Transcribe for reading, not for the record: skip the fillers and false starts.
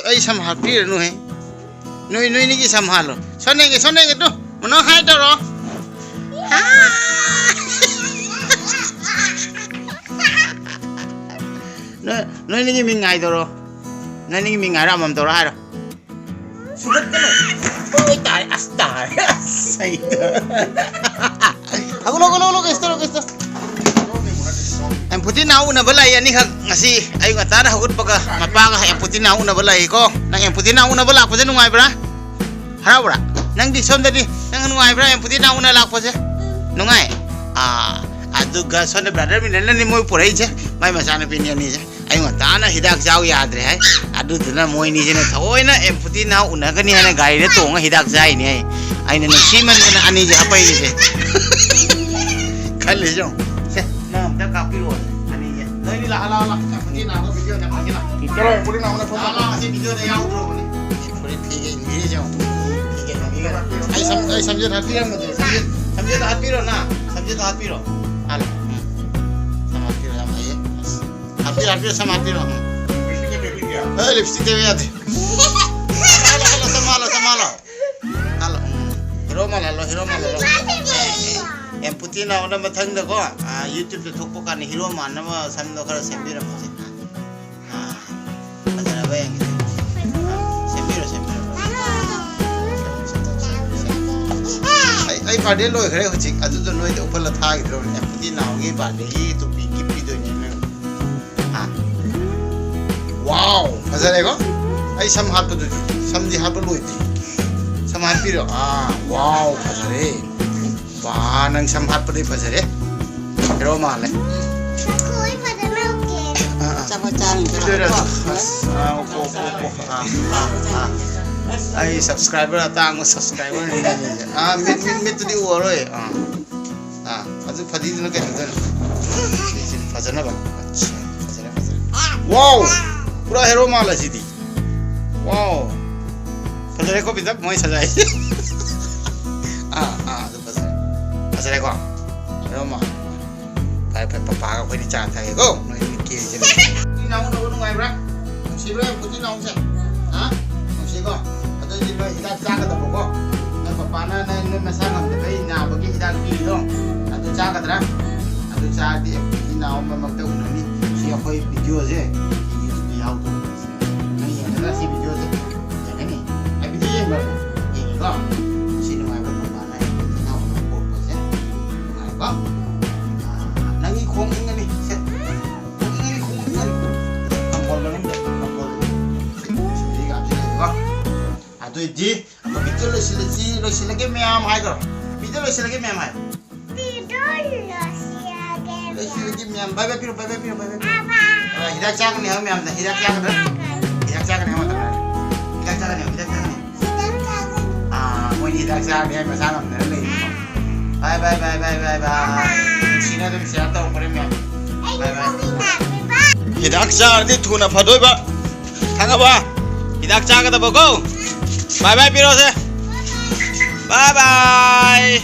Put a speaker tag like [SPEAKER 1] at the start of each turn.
[SPEAKER 1] ai sam happy nu he nui nui ni ki sam halo sonenge tu mono hai to ro nui ni ki mi ngai to ro nui ni ki mi ngai ra mam to ra ro sugat ka no oi tai astar sai aku lo kesto em putin nau na balai ani khak ngasi ai ngata da hugut paga mapa ga em putin nau na balai ko nang em putin nau na balak pa je nungai bra harau bra nang di som dadi nang nungai bra em putin nau na lak pa je nungai aduga son brother min na ni moi purai je mai masana pin ni je ai ngata na hidak jau yadre hai adu duna moi ni je na thoi na em putin nau na ga ni hana gai re tong hidak jai ni ai na siman na ani je apai je khal le jong nam ta ka pi ro ani je noi ni la em putin nau ko video na ki la
[SPEAKER 2] Kalau yang boleh nak foto.
[SPEAKER 1] si video na yau ro ni puri thige ni je ai samjhe hati ram de samjhe hati ro na samjhe hati ro al samati ro mai hati samati ro lipstick de ya de halo halo hero mala lo em putin na ona mathang da ko youtube de thok ka ni hero man na sam do khara sembi ram je adara bayang sembi ai birthday loi khare hochik adu do noi de upal la tha gidro em putin na gi birthday gi to pi gift pi do ni na wow azare ko ai sam hat do sam di hat loi ti sam hat pi ro wow azare ba nang sam hat pa fazare hero mal le
[SPEAKER 3] Koi pada melkin.
[SPEAKER 4] Sama cang.
[SPEAKER 1] ai subscriber atang subscriber ni mit tu di uroi aju phadi dinu ke dun fazana ba fazana wow pura hero mal aji di wow fazare ko bidap moi sajai tu fazare ko hero mal pai papa ka khoi di cha thai ko noi ki je ni nau no ngai bra si bra putin nau se si ko ado di noi hidak cha ka da ko na papa na masa ngam de bai na ba ki hidak pi do ado cha ka dra ado cha di ni nau ma mak ta un ni si khoi video je youtube yau to ni na si video je ni ai video je ba ni ko si no ai ba papa na nau ma ko pa je ngai ko nangi khong ingani se ingani khong ingani ambol na ngi ambol si ga je ko ado di apa video lo sila ke meam hai ko video lo sila ke meam hai lo sila ke meam bye bye piro hidak cha ni ha meam da hidak cha ni ha mata hidak cha ni moi hidak cha ni ma sa nam na le bye sina dum share ta upare meam bye hidak cha ni thuna phadoi ba thanga ba hidak cha ka da ba ko bye piro se bye bye